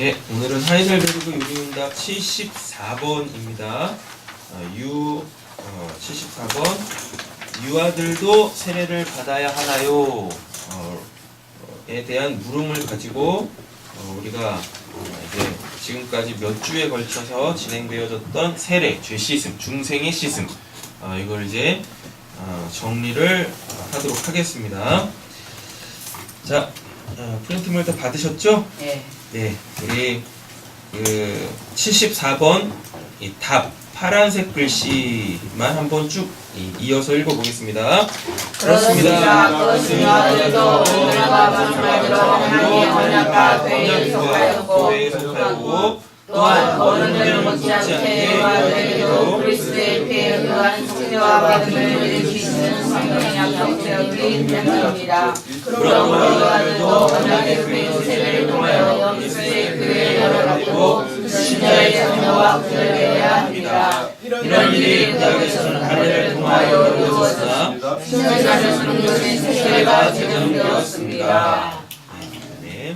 예, 오늘은 하이델베르그 유리문답 74번입니다. 74번. 유아들도 세례를 받아야 하나요? 에 대한 물음을 가지고 우리가 이제 지금까지 몇 주에 걸쳐서 진행되어졌던 세례, 죄 씻음, 중생의 씻음, 이걸 이제 정리를 하도록 하겠습니다. 자, 프린트물 다 받으셨죠? 네. 네, 우리 74번 이 답 파란색 글씨만 한번 쭉 이어서 읽어보겠습니다. 그렇습니다. 그것은 유아들도 오늘과 마지막으로 하나님의 언약과 교회에 속하였고 또한 어른들을 못지않게 유아들에게도 그리스도의 피에 의한 세례와 받음을 일으키시는 성령의 약속되었기 때문입니다. 그러므로 유아들도 언약의 교회 세례를 통하여 그리스도의 교회에 열어가지고 신자의 자녀와 그를 배워야 합니다. 이런 일이 구약에서는 할례를 통하여 이루어졌으나 신약에서는 요새 세례가 제정되었습니다. 네.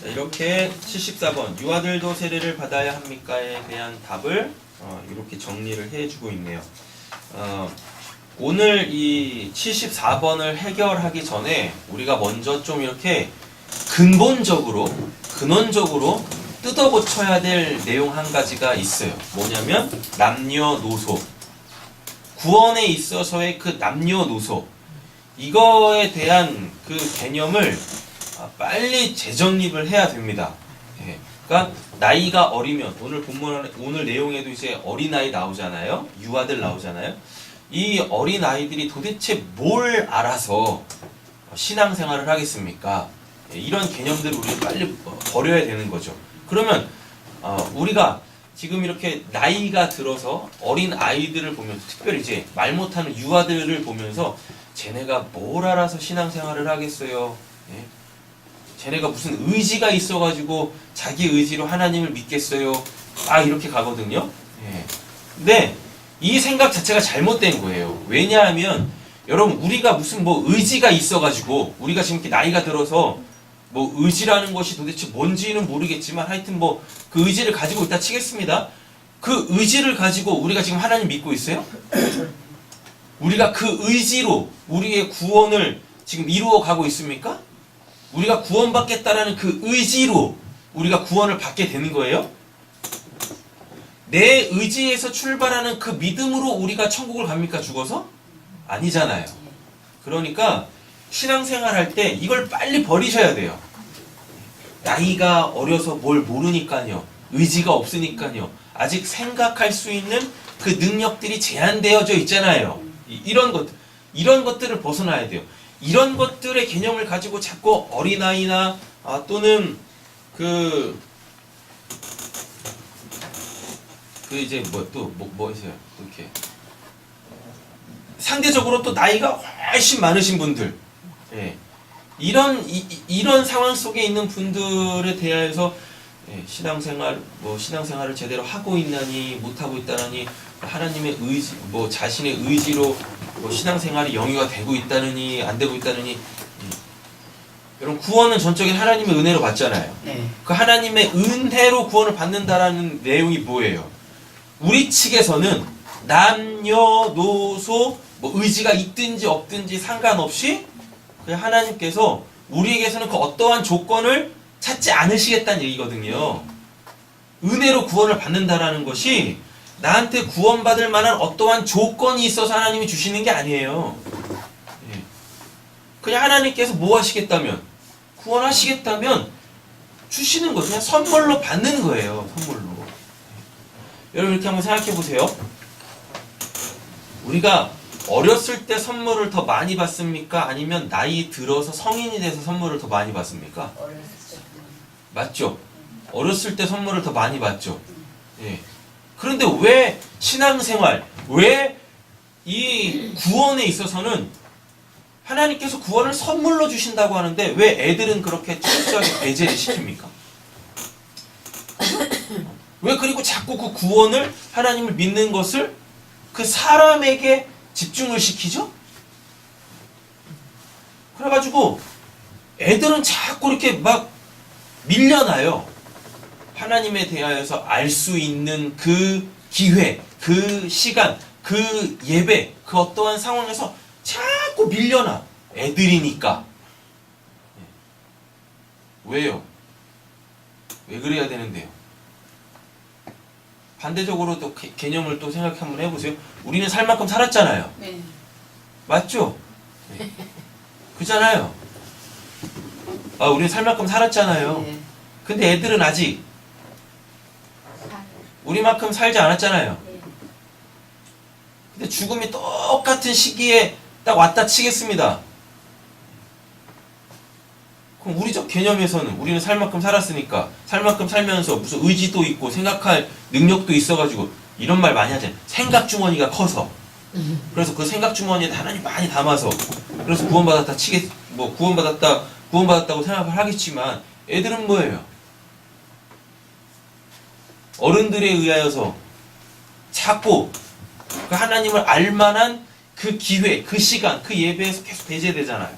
자, 이렇게 74번 유아들도 세례를 받아야 합니까에 대한 답을 이렇게 정리를 해주고 있네요. 오늘 이 74번을 해결하기 전에 우리가 먼저 좀 이렇게 근본적으로 근원적으로 뜯어고쳐야 될 내용 한 가지가 있어요. 뭐냐면 남녀노소, 구원에 있어서의 그 남녀노소, 이거에 대한 그 개념을 빨리 재정립을 해야 됩니다. 예. 그러니까 나이가 어리면 오늘 내용에도 이제 어린아이 나오잖아요. 유아들 나오잖아요. 이 어린아이들이 도대체 뭘 알아서 신앙생활을 하겠습니까? 예. 이런 개념들을 우리가 빨리 버려야 되는 거죠. 그러면 우리가 지금 이렇게 나이가 들어서 어린 아이들을 보면서, 특별히 이제 말 못하는 유아들을 보면서 쟤네가 뭘 알아서 신앙생활을 하겠어요? 예? 쟤네가 무슨 의지가 있어가지고 자기 의지로 하나님을 믿겠어요? 이렇게 가거든요. 예. 근데 이 생각 자체가 잘못된 거예요. 왜냐하면 여러분, 우리가 무슨 뭐 의지가 있어가지고 우리가 지금 이렇게 나이가 들어서 뭐 의지라는 것이 도대체 뭔지는 모르겠지만 하여튼 뭐 그 의지를 가지고 있다 치겠습니다. 그 의지를 가지고 우리가 지금 하나님 믿고 있어요? 우리가 그 의지로 우리의 구원을 지금 이루어 가고 있습니까? 우리가 구원받겠다라는 그 의지로 우리가 구원을 받게 되는 거예요? 내 의지에서 출발하는 그 믿음으로 우리가 천국을 갑니까? 죽어서? 아니잖아요. 그러니까 신앙생활 할 때 이걸 빨리 버리셔야 돼요. 나이가 어려서 뭘 모르니까요. 의지가 없으니까요. 아직 생각할 수 있는 그 능력들이 제한되어져 있잖아요. 이런 것들을 벗어나야 돼요. 이런 것들의 개념을 가지고 자꾸 어린아이나 또는 이제 뭐 있어요? 이렇게 상대적으로 또 나이가 훨씬 많으신 분들, 예. 이런 상황 속에 있는 분들에 대해서 신앙생활을 제대로 하고 있나니 못하고 있다니, 하나님의 의지, 자신의 의지로 신앙생활이 영위가 되고 있다느니 안 되고 있다느니, 여러분, 구원은 전적인 하나님의 은혜로 받잖아요. 네. 그 하나님의 은혜로 구원을 받는다라는 내용이 뭐예요? 우리 측에서는 남녀노소 의지가 있든지 없든지 상관없이 그냥 하나님께서 우리에게서는 그 어떠한 조건을 찾지 않으시겠다는 얘기거든요. 은혜로 구원을 받는다라는 것이 나한테 구원받을 만한 어떠한 조건이 있어서 하나님이 주시는 게 아니에요. 그냥 하나님께서 뭐 하시겠다면, 구원하시겠다면 주시는 거예요. 그냥 선물로 받는 거예요. 선물로. 여러분, 이렇게 한번 생각해 보세요. 우리가 어렸을 때 선물을 더 많이 받습니까? 아니면 나이 들어서 성인이 돼서 선물을 더 많이 받습니까? 어렸을 때. 맞죠? 어렸을 때 선물을 더 많이 받죠. 예. 그런데 왜 신앙생활, 왜 이 구원에 있어서는 하나님께서 구원을 선물로 주신다고 하는데 왜 애들은 그렇게 철저하게 배제를 시킵니까? 왜 그리고 자꾸 그 구원을, 하나님을 믿는 것을 그 사람에게 집중을 시키죠? 그래가지고 애들은 자꾸 이렇게 막 밀려나요. 하나님에 대하여서 알 수 있는 그 기회, 그 시간, 그 예배, 그 어떠한 상황에서 자꾸 밀려나. 애들이니까. 왜요? 왜 그래야 되는데요? 반대적으로 또 개념을 또 생각 한번 해보세요. 우리는 살 만큼 살았잖아요. 네. 맞죠? 네. 그잖아요. 아, 우리는 살 만큼 살았잖아요. 네. 근데 애들은 아직 우리만큼 살지 않았잖아요. 근데 죽음이 똑같은 시기에 딱 왔다 치겠습니다. 그럼 우리적 개념에서는 우리는 살 만큼 살았으니까 살 만큼 살면서 무슨 의지도 있고 생각할 능력도 있어가지고 이런 말 많이 하잖아요. 생각 주머니가 커서. 그래서 그 생각 주머니에 하나님 많이 담아서 그래서 구원받았다고 생각을 하겠지만 애들은 뭐예요? 어른들에 의하여서 자꾸 그 하나님을 알만한 그 기회, 그 시간, 그 예배에서 계속 배제되잖아요.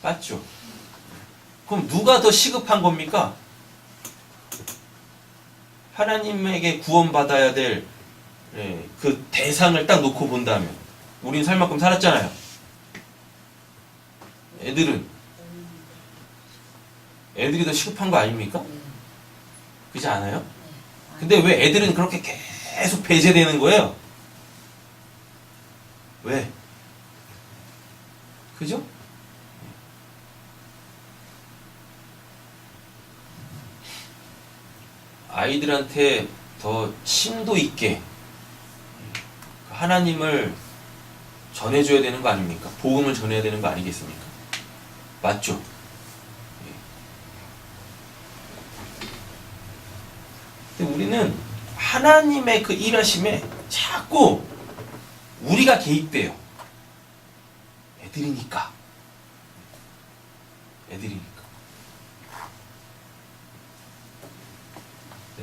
맞죠? 그럼 누가 더 시급한 겁니까? 하나님에게 구원받아야 될 그 대상을 딱 놓고 본다면 우린 살 만큼 살았잖아요. 애들이 더 시급한 거 아닙니까? 그렇지 않아요? 근데 왜 애들은 그렇게 계속 배제되는 거예요? 왜? 그죠? 아이들한테 더 심도 있게 하나님을 전해줘야 되는 거 아닙니까? 복음을 전해야 되는 거 아니겠습니까? 맞죠? 근데 우리는 하나님의 그 일하심에 자꾸 우리가 개입돼요. 애들이니까.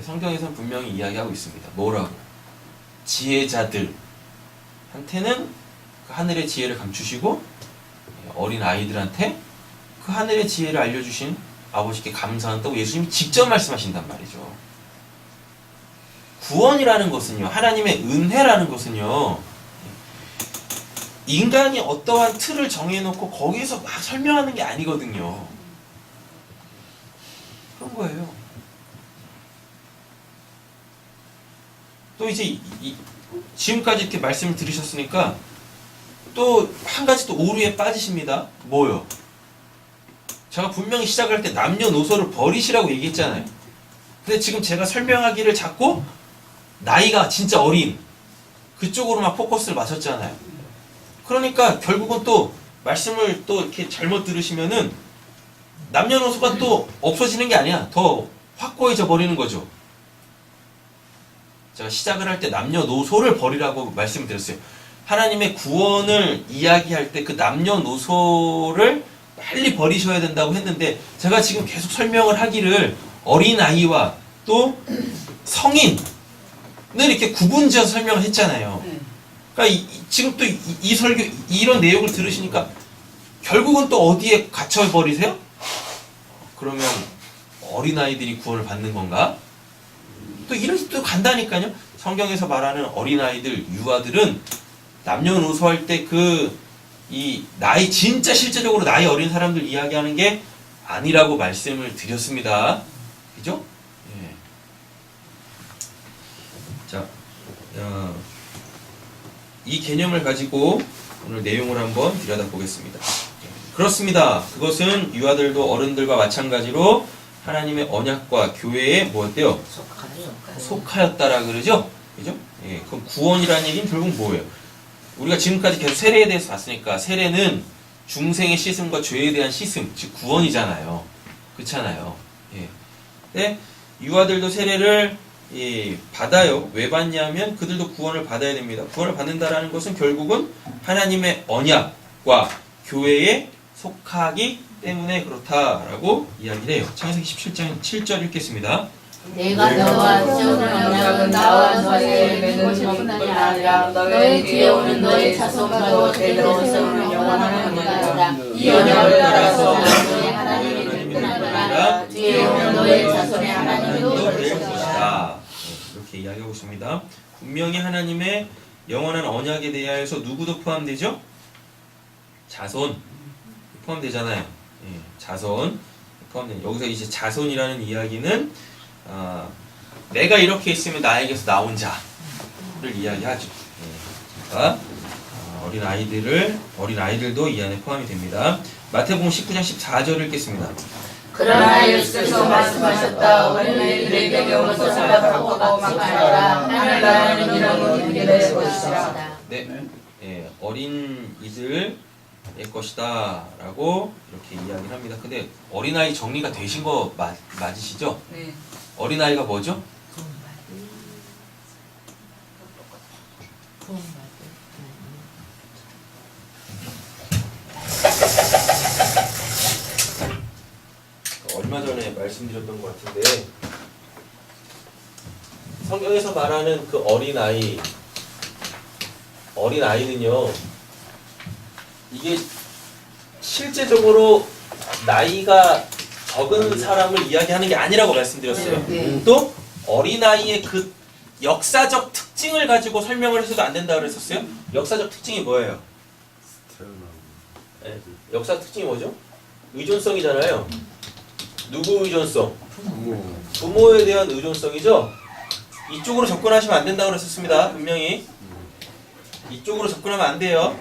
성경에서는 분명히 이야기하고 있습니다. 뭐라고? 지혜자들한테는 그 하늘의 지혜를 감추시고 어린 아이들한테 그 하늘의 지혜를 알려주신 아버지께 감사한다고 예수님이 직접 말씀하신단 말이죠. 구원이라는 것은요, 하나님의 은혜라는 것은요, 인간이 어떠한 틀을 정해놓고 거기에서 막 설명하는 게 아니거든요. 그런 거예요. 또 이제 지금까지 이렇게 말씀을 들으셨으니까 또 한 가지 또 오류에 빠지십니다. 뭐요? 제가 분명히 시작할 때 남녀노소를 버리시라고 얘기했잖아요. 근데 지금 제가 설명하기를 자꾸 나이가 진짜 어린 그쪽으로 막 포커스를 맞췄잖아요. 그러니까 결국은 또 말씀을 또 이렇게 잘못 들으시면은 남녀노소가 또 없어지는 게 아니야. 더 확고해져 버리는 거죠. 제가 시작을 할 때 남녀노소를 버리라고 말씀드렸어요. 하나님의 구원을 이야기할 때 그 남녀노소를 빨리 버리셔야 된다고 했는데 제가 지금 계속 설명을 하기를 어린아이와 또 성인을 이렇게 구분지어서 설명을 했잖아요. 그러니까 지금 또 이 설교 이런 내용을 들으시니까 결국은 또 어디에 갇혀버리세요? 그러면 어린아이들이 구원을 받는 건가? 또 이런 또 간다니까요. 성경에서 말하는 어린아이들, 유아들은 남녀노소 할 때 이 나이 진짜 실제적으로 나이 어린 사람들 이야기하는 게 아니라고 말씀을 드렸습니다. 그죠? 예. 자, 이 개념을 가지고 오늘 내용을 한번 들여다보겠습니다. 그렇습니다. 그것은 유아들도 어른들과 마찬가지로 하나님의 언약과 교회에 뭐였대요? 속하였다라 그러죠? 그죠? 예, 그럼 구원이라는 얘기는 결국 뭐예요? 우리가 지금까지 계속 세례에 대해서 봤으니까 세례는 중생의 씻음과 죄에 대한 씻음, 즉 구원이잖아요. 그렇잖아요. 예. 근데 유아들도 세례를 받아요. 왜 받냐면 그들도 구원을 받아야 됩니다. 구원을 받는다라는 것은 결국은 하나님의 언약과 교회에 속하기 때문에 그렇다라고 이야기를 해요. 창세기 17장 7절 읽겠습니다. 내가 너와 세우는 언약은 나와 너의 맺은 것뿐만이 아니라 너의 뒤에 오는 너의 자손과도 대대로 세우는 영원한 언약이다. 이 언약을 따라서 너의 하나님이 될 뿐만 아니라 뒤에 뒤에 오는 너의 자손의 하나님도 될 될 것이다. 것이다. 이렇게 이야기하고 있습니다. 분명히 하나님의 영원한 언약에 대하여서 누구도 포함되죠? 자손 포함되잖아요. 예, 자손 포함된. 여기서 이제 자손이라는 이야기는 내가 이렇게 있으면 나에게서 나온 자를 이야기하죠. 예, 그러니까 어린 아이들도 이 안에 포함이 됩니다. 마태복음 19장 14절을 읽겠습니다. 그러나 예수께서 말씀하셨다. 어린아이들에게 배우는 것을 생각하고 막지 말라. 하늘나라는 이런 어린이들의 될 것이다. 네, 예, 어린 이들의 것이다 라고 이렇게 이야기를 합니다. 근데 어린아이 정리가 되신 거 맞으시죠? 네. 어린아이가 뭐죠? 얼마 전에 말씀드렸던 것 같은데 성경에서 말하는 그 어린아이는요 이게 실제적으로 나이가 적은 사람을 이야기하는 게 아니라고 말씀드렸어요. 네. 또 어린아이의 그 역사적 특징을 가지고 설명을 해서도 안 된다고 그랬었어요. 역사적 특징이 뭐예요? 네. 역사 특징이 뭐죠? 의존성이잖아요. 누구 의존성? 부모에 대한 의존성이죠. 이쪽으로 접근하시면 안 된다고 그랬었습니다. 분명히 이쪽으로 접근하면 안 돼요.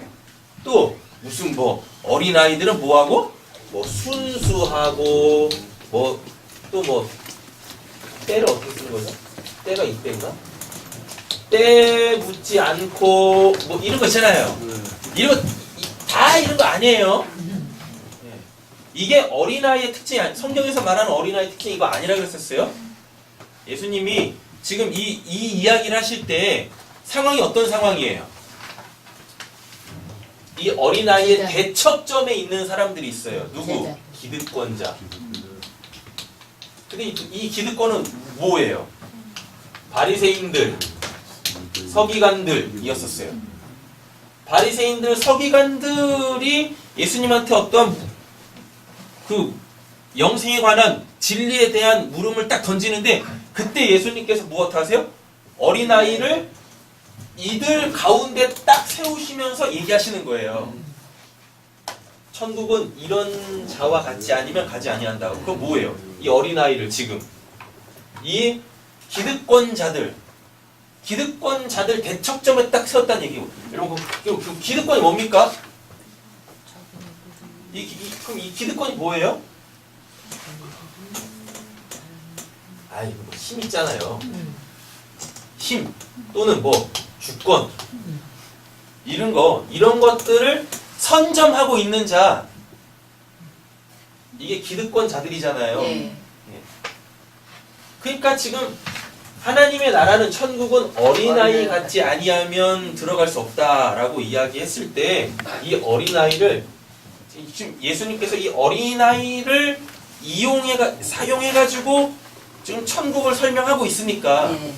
또 무슨 뭐 어린아이들은 뭐하고? 뭐 순수하고 뭐 또 뭐 때를 어떻게 쓰는 거죠? 때가 이때인가? 때 묻지 않고 뭐 이런 거 있잖아요. 이런 거 다 이런 거 아니에요. 이게 어린아이의 특징이 성경에서 말하는 어린아이의 특징이 이거 아니라 그랬었어요. 예수님이 지금 이 이야기를 하실 때 상황이 어떤 상황이에요? 이 어린아이의 대척점에 있는 사람들이 있어요. 누구? 기득권자. 근데 이 기득권은 뭐예요? 바리새인들, 서기관들이었었어요. 바리새인들, 서기관들이 예수님한테 어떠한 그 영생에 관한 진리에 대한 물음을 딱 던지는데 그때 예수님께서 무엇 하세요? 어린아이를 이들 가운데 딱 세우시면서 얘기하시는 거예요. 천국은 이런 자와 같지 아니면 가지 아니한다고. 그건 뭐예요? 이 어린아이를 지금 이 기득권자들 대척점에 딱 세웠다는 얘기고. 여러분 그 기득권이 뭡니까? 그럼 이 기득권이 뭐예요? 아이 뭐 힘 있잖아요. 힘 또는 뭐 주권 이런 것들을 선점하고 있는 자 이게 기득권자들이잖아요. 네. 그러니까 지금 하나님의 나라는 천국은 어린아이 같지 아니하면 들어갈 수 없다라고 이야기했을 때 이 어린아이를 지금 예수님께서 이 어린아이를 사용해가지고 지금 천국을 설명하고 있으니까 네.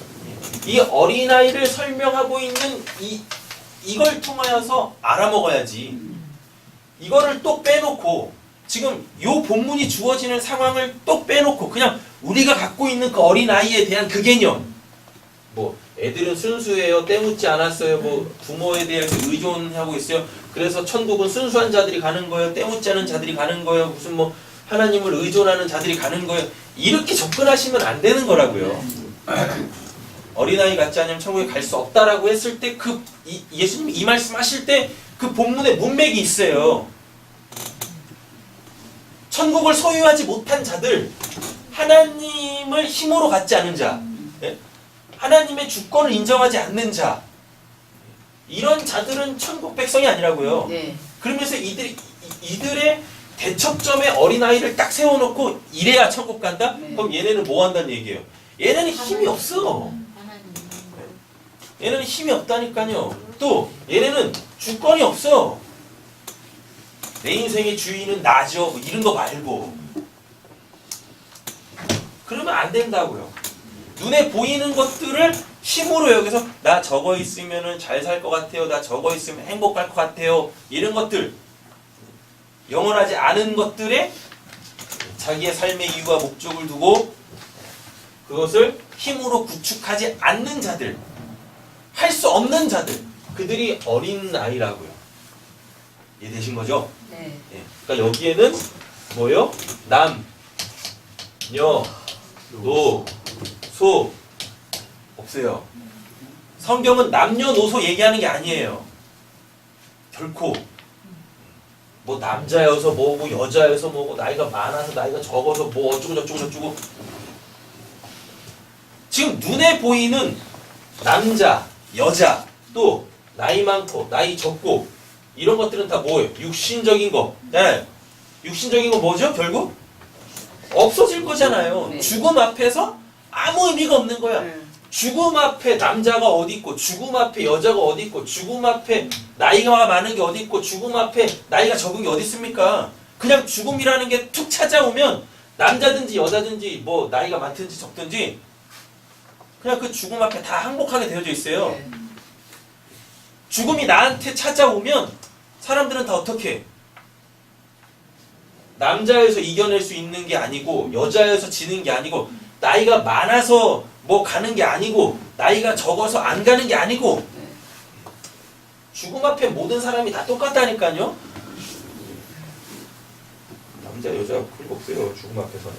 이 어린아이를 설명하고 있는 이걸 통하여서 알아먹어야지. 이거를 또 빼놓고 지금 요 본문이 주어지는 상황을 또 빼놓고 그냥 우리가 갖고 있는 그 어린아이에 대한 그 개념 뭐 애들은 순수해요. 때묻지 않았어요. 뭐 부모에 대해서 의존하고 있어요. 그래서 천국은 순수한 자들이 가는 거예요. 때묻지 않은 자들이 가는 거예요. 무슨 뭐 하나님을 의존하는 자들이 가는 거예요. 이렇게 접근하시면 안 되는 거라고요. 어린아이 같지 않으면 천국에 갈 수 없다라고 했을 때 예수님이 이 말씀하실 때 그 본문에 문맥이 있어요. 천국을 소유하지 못한 자들, 하나님을 힘으로 갖지 않은 자, 하나님의 주권을 인정하지 않는 자, 이런 자들은 천국 백성이 아니라고요. 네. 그러면서 이들의 대척점에 어린아이를 딱 세워놓고 이래야 천국 간다? 네. 그럼 얘네는 뭐 한다는 얘기예요? 얘네는 힘이 없어. 얘네는 힘이 없다니까요. 또 얘네는 주권이 없어. 내 인생의 주인은 나죠. 뭐 이런 거 말고. 그러면 안 된다고요. 눈에 보이는 것들을 힘으로 여기서 나 저거 있으면 잘 살 것 같아요. 나 저거 있으면 행복할 것 같아요. 이런 것들 영원하지 않은 것들에 자기의 삶의 이유와 목적을 두고 그것을 힘으로 구축하지 않는 자들, 할 수 없는 자들, 그들이 어린 아이라고요. 이해되신 거죠? 네. 예. 그러니까 여기에는 뭐요? 남, 녀, 노, 소 없어요. 성경은 남녀노소 얘기하는 게 아니에요. 결코 뭐 남자여서 뭐고 여자여서 뭐고 나이가 많아서 나이가 적어서 뭐 어쩌고 저쩌고 저쩌고. 지금 눈에 보이는 남자, 여자, 또 나이 많고 나이 적고 이런 것들은 다 뭐예요? 육신적인 거. 네. 육신적인 거 뭐죠? 결국 없어질 거잖아요. 네. 죽음 앞에서 아무 의미가 없는 거야. 죽음 앞에 남자가 어디 있고 죽음 앞에 여자가 어디 있고 죽음 앞에 나이가 많은 게 어디 있고 죽음 앞에 나이가 적은 게 어디 있습니까? 그냥 죽음이라는 게 툭 찾아오면 남자든지 여자든지 뭐 나이가 많든지 적든지 그냥 그 죽음 앞에 다 항복하게 되어져 있어요. 네. 죽음이 나한테 찾아오면 사람들은 다 어떻게 해? 남자여서 이겨낼 수 있는 게 아니고 여자여서 지는 게 아니고 나이가 많아서 뭐 가는 게 아니고 나이가 적어서 안 가는 게 아니고 죽음 앞에 모든 사람이 다 똑같다니까요. 남자 여자 그런 거 없어요. 죽음 앞에서는.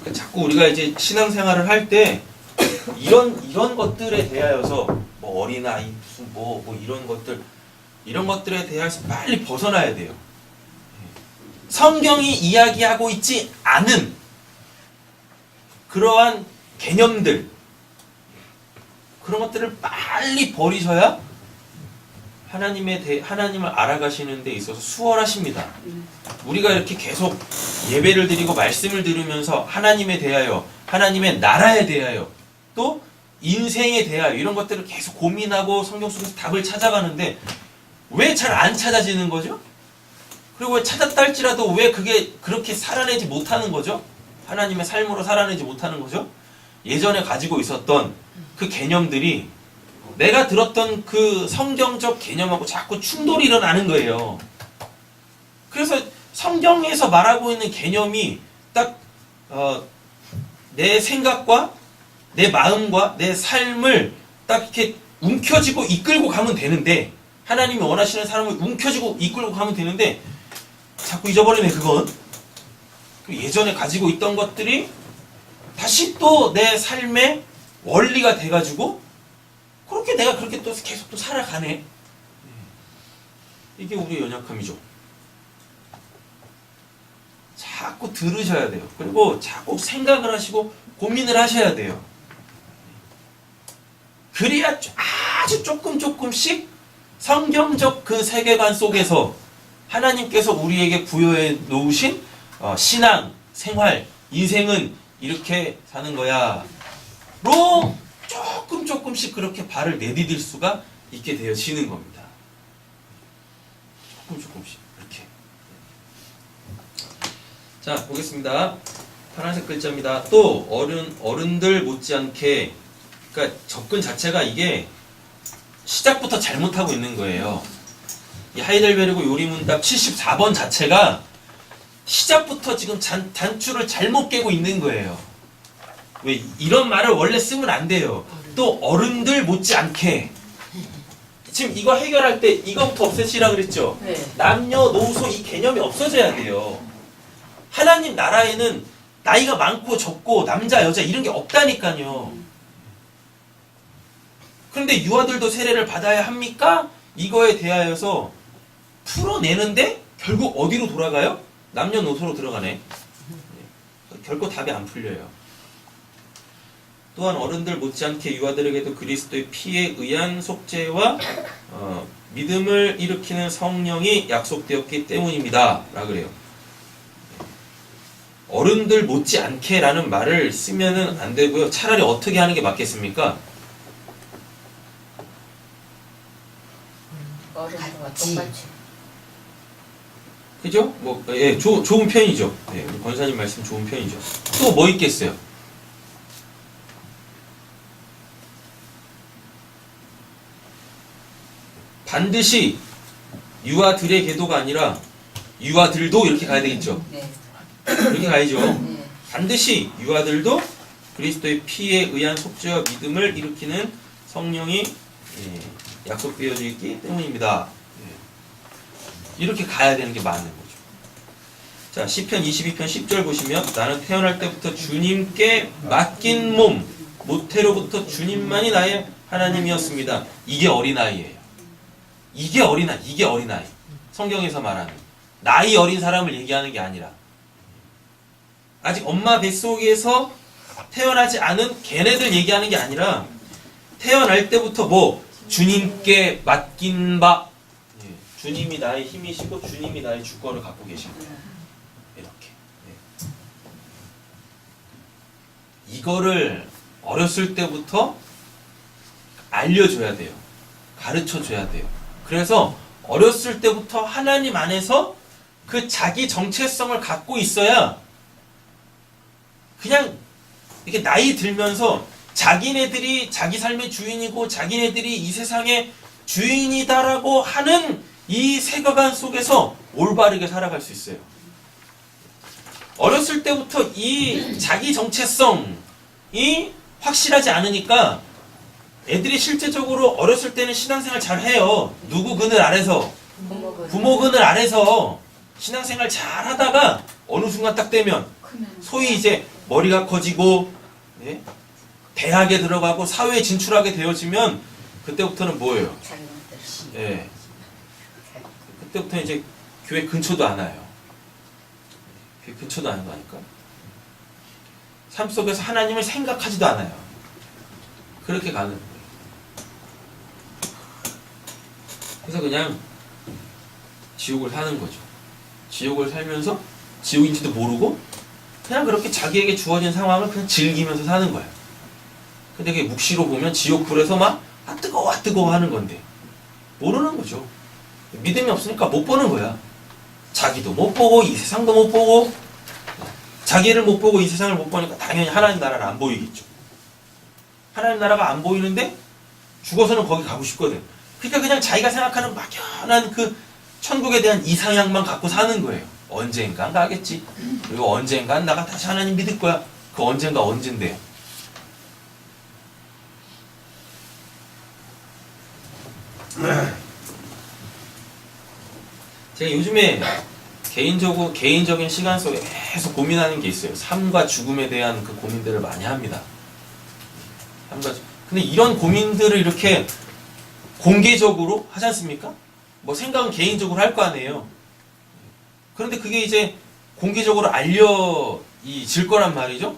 그러니까 자꾸 우리가 이제 신앙생활을 할 때 이런 것들에 대하여서 뭐 어린아이 무슨 뭐 이런 것들에 대해서 빨리 벗어나야 돼요. 성경이 이야기하고 있지 않은 그러한 개념들 그런 것들을 빨리 버리셔야 하나님을 알아가시는 데 있어서 수월하십니다. 우리가 이렇게 계속 예배를 드리고 말씀을 들으면서 하나님에 대하여 하나님의 나라에 대하여 또 인생에 대하여 이런 것들을 계속 고민하고 성경 속에서 답을 찾아가는데 왜 잘 안 찾아지는 거죠? 그리고 왜 찾았다 할지라도 왜 그게 그렇게 살아내지 못하는 거죠? 하나님의 삶으로 살아내지 못하는 거죠? 예전에 가지고 있었던 그 개념들이 내가 들었던 그 성경적 개념하고 자꾸 충돌이 일어나는 거예요. 그래서 성경에서 말하고 있는 개념이 딱 내 생각과 내 마음과 내 삶을 딱 이렇게 움켜쥐고 이끌고 가면 되는데 하나님이 원하시는 사람을 움켜쥐고 이끌고 가면 되는데 자꾸 잊어버리네 그건. 예전에 가지고 있던 것들이 다시 또 내 삶의 원리가 돼가지고 그렇게 내가 그렇게 또 계속 또 살아가네. 이게 우리의 연약함이죠. 자꾸 들으셔야 돼요. 그리고 자꾸 생각을 하시고 고민을 하셔야 돼요. 그래야 아주 조금씩 성경적 그 세계관 속에서 하나님께서 우리에게 부여해 놓으신 신앙, 생활, 인생은 이렇게 사는 거야 로 조금씩 그렇게 발을 내디딜 수가 있게 되어지는 겁니다. 조금씩 이렇게. 자, 보겠습니다. 파란색 글자입니다. 또 어른들 못지않게 그러니까 접근 자체가 이게 시작부터 잘못하고 있는 거예요. 이 하이델베르그 요리문답 74번 자체가 시작부터 지금 단추를 잘못 깨고 있는 거예요. 왜 이런 말을 원래 쓰면 안 돼요. 또 어른들 못지않게 지금 이거 해결할 때 이거부터 없애시라 그랬죠. 네. 남녀노소 이 개념이 없어져야 돼요. 하나님 나라에는 나이가 많고 적고 남자 여자 이런 게 없다니까요. 그런데 유아들도 세례를 받아야 합니까? 이거에 대하여서 풀어내는데 결국 어디로 돌아가요? 남녀노소로 들어가네. 결코 답이 안 풀려요. 또한 어른들 못지않게 유아들에게도 그리스도의 피에 의한 속죄와 믿음을 일으키는 성령이 약속되었기 때문입니다. 라 그래요. 어른들 못지않게 라는 말을 쓰면은 안 되고요. 차라리 어떻게 하는 게 맞겠습니까? 어른들과 똑같이. 그죠? 뭐, 예, 좋은 편이죠. 예, 우리 권사님 말씀 좋은 편이죠. 또 뭐 있겠어요? 반드시 유아들의 계도가 아니라 유아들도 이렇게 가야 되겠죠. 네. 이렇게 가야죠. 네. 반드시 유아들도 그리스도의 피에 의한 속죄와 믿음을 일으키는 성령이 약속되어져 있기 때문입니다. 이렇게 가야 되는 게 맞는 거죠. 자, 시편 22편 10절 보시면 나는 태어날 때부터 주님께 맡긴 몸 모태로부터 주님만이 나의 하나님이었습니다. 이게 어린아이예요. 이게 어린아이. 성경에서 말하는 나이 어린 사람을 얘기하는 게 아니라 아직 엄마 뱃속에서 태어나지 않은 걔네들 얘기하는 게 아니라 태어날 때부터 뭐 주님께 맡긴 바 주님이 나의 힘이시고 주님이 나의 주권을 갖고 계십니다. 이렇게 이거를 어렸을 때부터 알려줘야 돼요. 가르쳐줘야 돼요. 그래서 어렸을 때부터 하나님 안에서 그 자기 정체성을 갖고 있어야 그냥 이렇게 나이 들면서 자기네들이 자기 삶의 주인이고 자기네들이 이 세상의 주인이다라고 하는 이 세계관 속에서 올바르게 살아갈 수 있어요. 어렸을 때부터 이 자기 정체성이 확실하지 않으니까 애들이 실제적으로 어렸을 때는 신앙생활 잘 해요. 누구 그늘 아래서 부모 그늘 아래서 신앙생활 잘 하다가 어느 순간 딱 되면 소위 이제 머리가 커지고 대학에 들어가고 사회에 진출하게 되어지면 그때부터는 뭐예요? 그때부터 이제 교회 근처도 안 와요. 교회 근처도 안 가니까 삶 속에서 하나님을 생각하지도 않아요. 그렇게 가는 거예요. 그래서 그냥 지옥을 사는 거죠. 지옥을 살면서 지옥인지도 모르고 그냥 그렇게 자기에게 주어진 상황을 그냥 즐기면서 사는 거예요. 근데 그게 묵시로 보면 지옥불에서 막 뜨거워 하는 건데 모르는 거죠. 믿음이 없으니까 못 보는 거야. 자기도 못 보고 이 세상도 못 보고 자기를 못 보고 이 세상을 못 보니까 당연히 하나님 나라를 안 보이겠죠. 하나님 나라가 안 보이는데 죽어서는 거기 가고 싶거든. 그러니까 그냥 자기가 생각하는 막연한 그 천국에 대한 이상향만 갖고 사는 거예요. 언젠간 가겠지. 그리고 언젠간 나가 다시 하나님 믿을 거야. 그 언젠가 언젠데요. 제가 요즘에 개인적인 시간 속에 계속 고민하는 게 있어요. 삶과 죽음에 대한 그 고민들을 많이 합니다. 근데 이런 고민들을 이렇게 공개적으로 하지 않습니까? 뭐 생각은 개인적으로 할 거 아니에요. 그런데 그게 이제 공개적으로 알려질 거란 말이죠.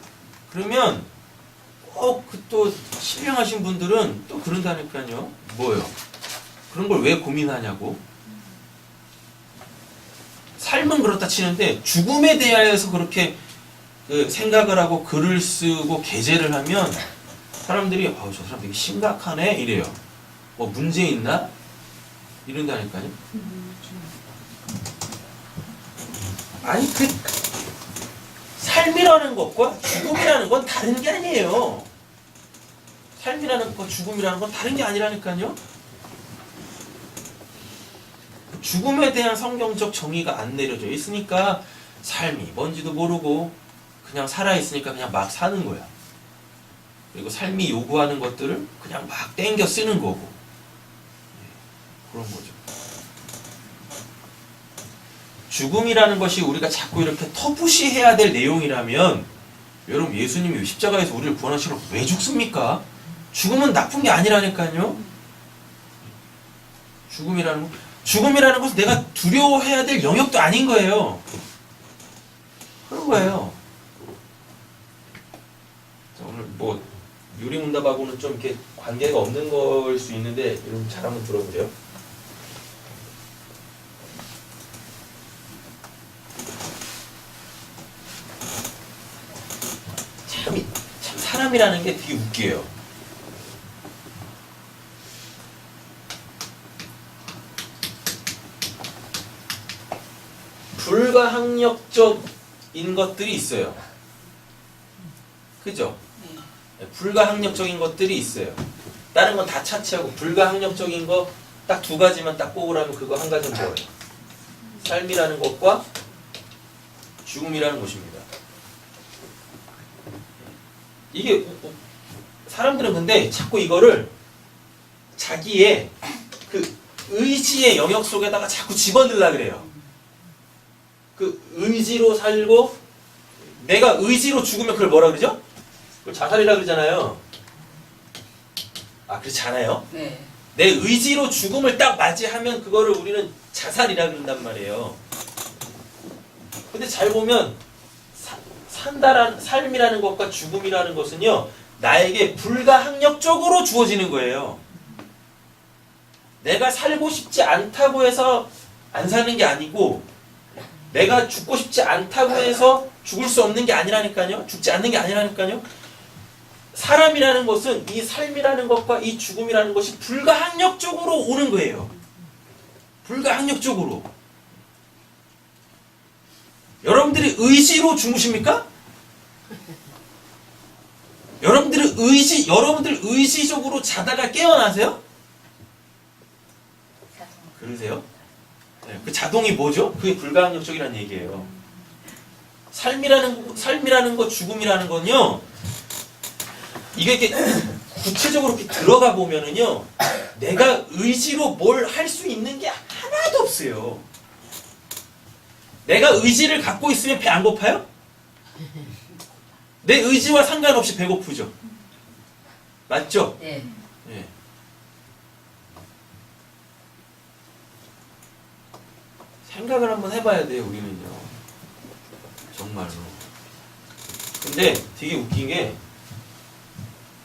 그러면 꼭 그 또 신령하신 분들은 또 그런다니까요. 뭐예요? 그런 걸 왜 고민하냐고. 삶은 그렇다 치는데 죽음에 대하여서 그렇게 그 생각을 하고 글을 쓰고 게재를 하면 사람들이 저 사람 되게 심각하네 이래요. 뭐 문제 있나? 이런다니까요. 아니 그 삶이라는 것과 죽음이라는 건 다른 게 아니에요. 삶이라는 것과 죽음이라는 건 다른 게 아니라니까요. 죽음에 대한 성경적 정의가 안 내려져 있으니까 삶이 뭔지도 모르고 그냥 살아있으니까 그냥 막 사는 거야. 그리고 삶이 요구하는 것들을 그냥 막 땡겨 쓰는 거고 그런 거죠. 죽음이라는 것이 우리가 자꾸 이렇게 터부시해야 될 내용이라면 여러분 예수님이 십자가에서 우리를 구원하시려고 왜 죽습니까? 죽음은 나쁜 게 아니라니까요. 죽음이라는 것은 내가 두려워해야 될 영역도 아닌 거예요. 그런 거예요. 자, 오늘 뭐 유리문답하고는 좀 이렇게 관계가 없는 걸 수 있는데 여러분 잘 한번 들어보세요. 참 사람이라는 게 되게 웃겨요. 불가항력적인 것들이 있어요. 그죠? 불가항력적인 것들이 있어요. 다른 건 다 차치하고 불가항력적인 거 딱 두 가지만 딱 꼽으라면 그거 한 가지는 뭐예요? 삶이라는 것과 죽음이라는 것입니다. 이게 사람들은 근데 자꾸 이거를 자기의 그 의지의 영역 속에다가 자꾸 집어넣으려고 그래요. 그 의지로 살고 내가 의지로 죽으면 그걸 뭐라 그러죠? 그걸 자살이라 그러잖아요. 아, 그렇지 않아요? 네. 내 의지로 죽음을 딱 맞이하면 그거를 우리는 자살이라 그런단 말이에요. 근데 잘 보면 삶이라는 것과 죽음이라는 것은요, 나에게 불가항력적으로 주어지는 거예요. 내가 살고 싶지 않다고 해서 안 사는 게 아니고, 내가 죽고 싶지 않다고 해서 죽을 수 없는 게 아니라니까요. 죽지 않는 게 아니라니까요. 사람이라는 것은 이 삶이라는 것과 이 죽음이라는 것이 불가항력적으로 오는 거예요. 불가항력적으로. 여러분들이 의지로 주무십니까? 여러분들 의지적으로 자다가 깨어나세요? 그러세요? 네, 그 자동이 뭐죠? 그게 불가항력적이라는 얘기예요. 삶이라는 것, 죽음이라는 건요, 이게 이렇게 구체적으로 이렇게 들어가 보면은요, 내가 의지로 뭘 할 수 있는 게 하나도 없어요. 내가 의지를 갖고 있으면 배 안 고파요? 내 의지와 상관없이 배고프죠. 맞죠? 네. 예. 생각을 한번 해봐야 돼요, 우리는요. 정말로. 근데 되게 웃긴 게,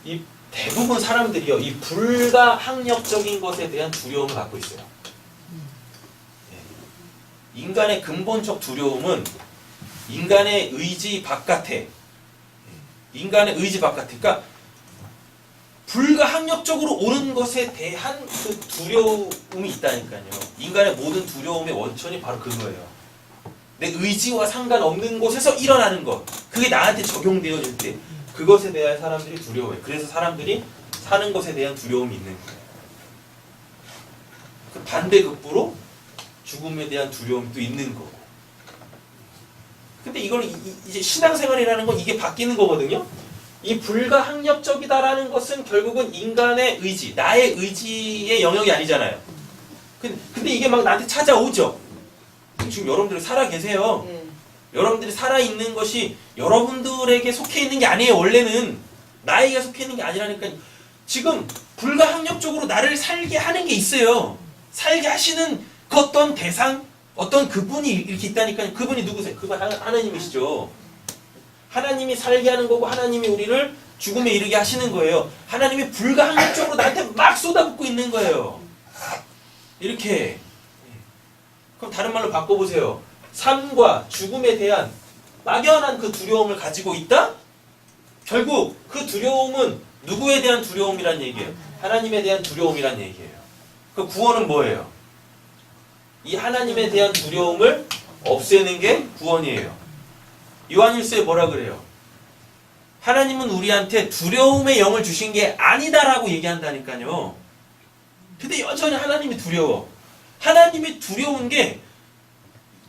이 대부분 사람들이요, 이 불가항력적인 것에 대한 두려움을 갖고 있어요. 예. 인간의 근본적 두려움은 인간의 의지 바깥에, 그러니까 불가항력적으로 오는 것에 대한 그 두려움이 있다니까요. 인간의 모든 두려움의 원천이 바로 그거예요. 내 의지와 상관없는 곳에서 일어나는 것, 그게 나한테 적용되어질 때 그것에 대한 사람들이 두려워해요. 그래서 사람들이 사는 것에 대한 두려움이 있는 거예요. 그 반대급부로 죽음에 대한 두려움도 있는 거고. 근데 이걸 이제 신앙생활이라는 건 이게 바뀌는 거거든요. 이 불가항력적이다라는 것은 결국은 인간의 의지, 나의 의지의 영역이 아니잖아요. 근데 이게 막 나한테 찾아오죠. 지금 여러분들이 살아 계세요. 네. 여러분들이 살아있는 것이 여러분들에게 속해 있는 게 아니에요. 원래는 나에게 속해 있는 게 아니라니까. 지금 불가항력적으로 나를 살게 하는 게 있어요. 살게 하시는 그 어떤 대상, 어떤 그분이 이렇게 있다니까요. 그분이 누구세요? 그분 하나님이시죠. 하나님이 살게 하는 거고, 하나님이 우리를 죽음에 이르게 하시는 거예요. 하나님이 불가항력적으로 나한테 막 쏟아붓고 있는 거예요. 이렇게. 그럼 다른 말로 바꿔보세요. 삶과 죽음에 대한 막연한 그 두려움을 가지고 있다? 결국 그 두려움은 누구에 대한 두려움이란 얘기예요? 하나님에 대한 두려움이란 얘기예요. 그 구원은 뭐예요? 이 하나님에 대한 두려움을 없애는 게 구원이에요. 요한일서에 뭐라 그래요? 하나님은 우리한테 두려움의 영을 주신 게 아니다라고 얘기한다니까요. 근데 여전히 하나님이 두려워. 하나님이 두려운 게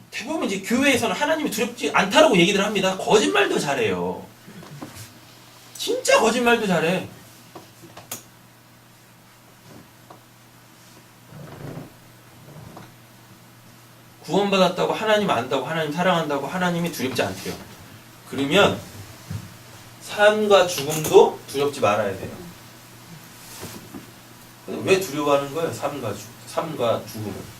대부분 이제 교회에서는 하나님이 두렵지 않다라고 얘기들 합니다. 거짓말도 잘해요. 진짜 거짓말도 잘해. 구원받았다고 하나님 안다고 하나님 사랑한다고 하나님이 두렵지 않대요. 그러면 삶과 죽음도 두렵지 말아야 돼요. 근데 왜 두려워하는 거예요? 삶과 죽음을.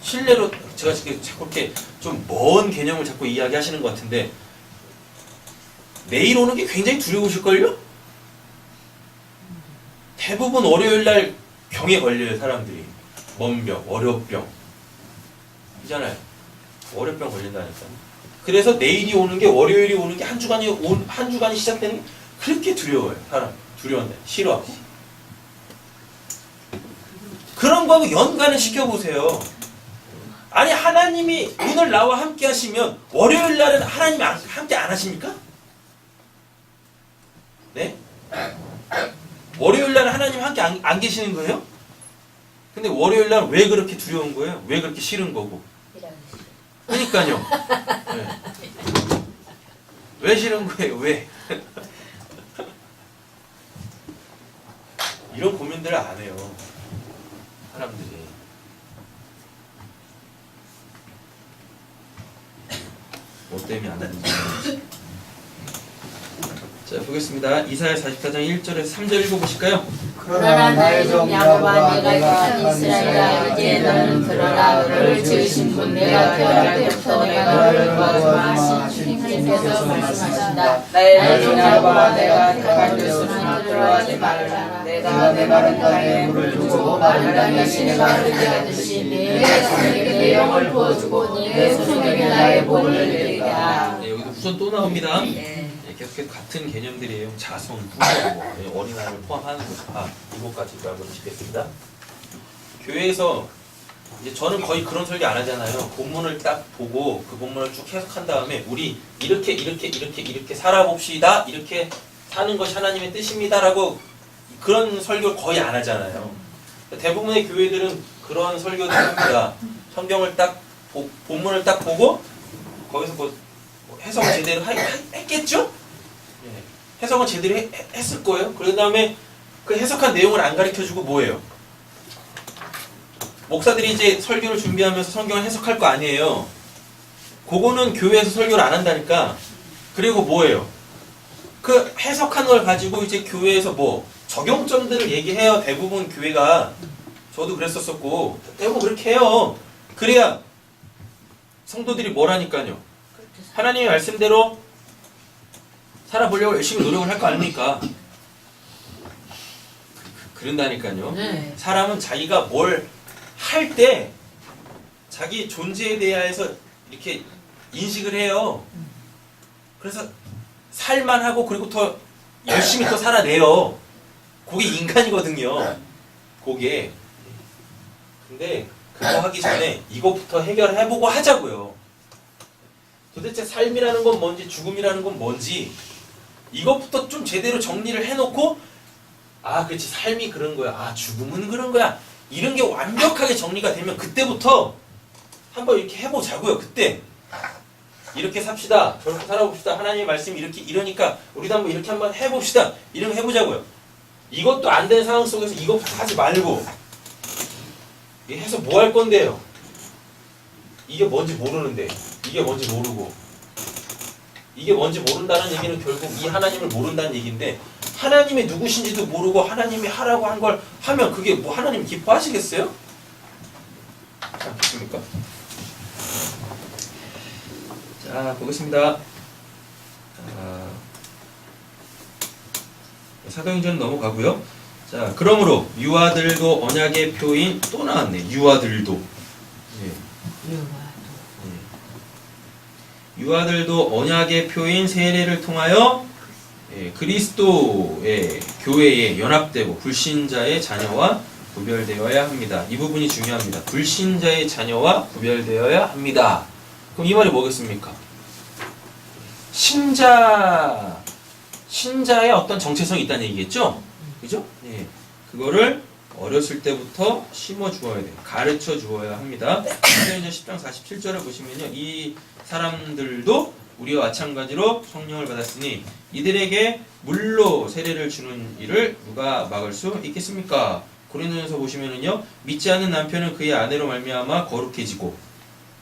실례로 제가 자꾸 이렇게 좀 먼 개념을 자꾸 이야기하시는 것 같은데 내일 오는 게 굉장히 두려우실걸요? 대부분 월요일날 병에 걸려요, 사람들이. 먼병, 월요병. 이잖아요. 월요병 걸린다니까. 그래서 내일이 오는 게, 월요일이 오는 게 한 주간이 시작되는 게 그렇게 두려워요, 사람. 두려운데, 싫어하고. 그런 거하고 연관을 시켜보세요. 아니, 하나님이 오늘 나와 함께 하시면 월요일 날은 하나님이 함께 안 하십니까? 네? 월요일 날은 하나님 함께 안 계시는 거예요? 근데 월요일 날 왜 그렇게 두려운 거예요? 왜 그렇게 싫은 거고? 그러니까요. 네. 왜 싫은 거예요? 왜? 이런 고민들을 안 해요. 사람들이. 뭐 때문에 안 하는지. 자, 보겠습니다. 이사야 44장 1절에서 3절 읽어보실까요? 그러나 나의 종 야곱아 내가 택한 이스라엘아 이제 너는 들어라. 너를 지으신 분 내가 태어날 때부터 내가 너를 도와주마 하신 주님께서 말씀하신다. 나의 종 야곱아 내가 택한 요소는 들어가지 말라. 내가 내 마른 땅에 물을 주고 마른 땅에 시내가 흐르게 하듯이 네 자손에게 내 영을 부어주고 네 후손에게 나의 복을 내리리라. 네, 여기도 후손 또 나옵니다. 계속 같은 개념들이에요. 자손, 부모, 어린아이를 포함하는 거죠. 이거까지 알고 계시겠습니다. 교회에서 이제 저는 거의 그런 설교 안 하잖아요. 본문을 딱 보고 그 본문을 쭉 해석한 다음에 우리 이렇게 살아봅시다. 이렇게 사는 것이 하나님의 뜻입니다라고 그런 설교를 거의 안 하잖아요. 대부분의 교회들은 그런 설교를 합니다. 성경을 딱 본문을 딱 보고 거기서 뭐 해석을 제대로 했겠죠? 해석은 제대로 했을 거예요. 그 다음에 그 해석한 내용을 안 가르쳐주고 뭐예요? 목사들이 이제 설교를 준비하면서 성경을 해석할 거 아니에요. 그거는 교회에서 설교를 안 한다니까. 그리고 뭐예요? 그 해석한 걸 가지고 이제 교회에서 뭐 적용점들을 얘기해요. 대부분 교회가. 저도 그랬었었고 대부분 그렇게 해요. 그래야 성도들이 뭐라니까요. 하나님의 말씀대로 살아보려고 열심히 노력을 할 거 아닙니까? 그런다니까요. 네. 사람은 자기가 뭘 할 때 자기 존재에 대해서 이렇게 인식을 해요. 그래서 살만하고 그리고 더 열심히 또 살아내요. 그게 인간이거든요. 그게. 근데 그거 하기 전에 이것부터 해결해보고 하자고요. 도대체 삶이라는 건 뭔지 죽음이라는 건 뭔지 이것부터 좀 제대로 정리를 해놓고 그렇지 삶이 그런 거야. 죽음은 그런 거야. 이런 게 완벽하게 정리가 되면 그때부터 한번 이렇게 해보자고요. 그때 이렇게 삽시다. 저렇게 살아봅시다. 하나님의 말씀이 이렇게 이러니까 우리도 한번 이렇게 한번 해봅시다. 이런 거 해보자고요. 이것도 안 되는 상황 속에서 이것부터 하지 말고 해서 뭐 할 건데요? 이게 뭔지 모르는데 이게 뭔지 모르고 이게 뭔지 모른다는 얘기는 결국 이 하나님을 모른다는 얘기인데 하나님이 누구신지도 모르고 하나님이 하라고 한 걸 하면 그게 뭐 하나님 기뻐하시겠어요? 않겠습니까? 자, 보겠습니다. 사도행전 넘어가고요. 자, 그러므로 유아들도 언약의 표인 또 나왔네. 유아들도. 유아들도 언약의 표인 세례를 통하여 그리스도의 교회에 연합되고 불신자의 자녀와 구별되어야 합니다. 이 부분이 중요합니다. 불신자의 자녀와 구별되어야 합니다. 그럼 이 말이 뭐겠습니까? 신자의 어떤 정체성이 있다는 얘기겠죠? 그죠? 네. 그거를 어렸을 때부터 심어 주어야 돼요. 가르쳐 주어야 합니다. 사도행전 10장 47절을 보시면요. 이 사람들도 우리와 마찬가지로 성령을 받았으니 이들에게 물로 세례를 주는 일을 누가 막을 수 있겠습니까? 고린도전서 보시면은요. 믿지 않는 남편은 그의 아내로 말미암아 거룩해지고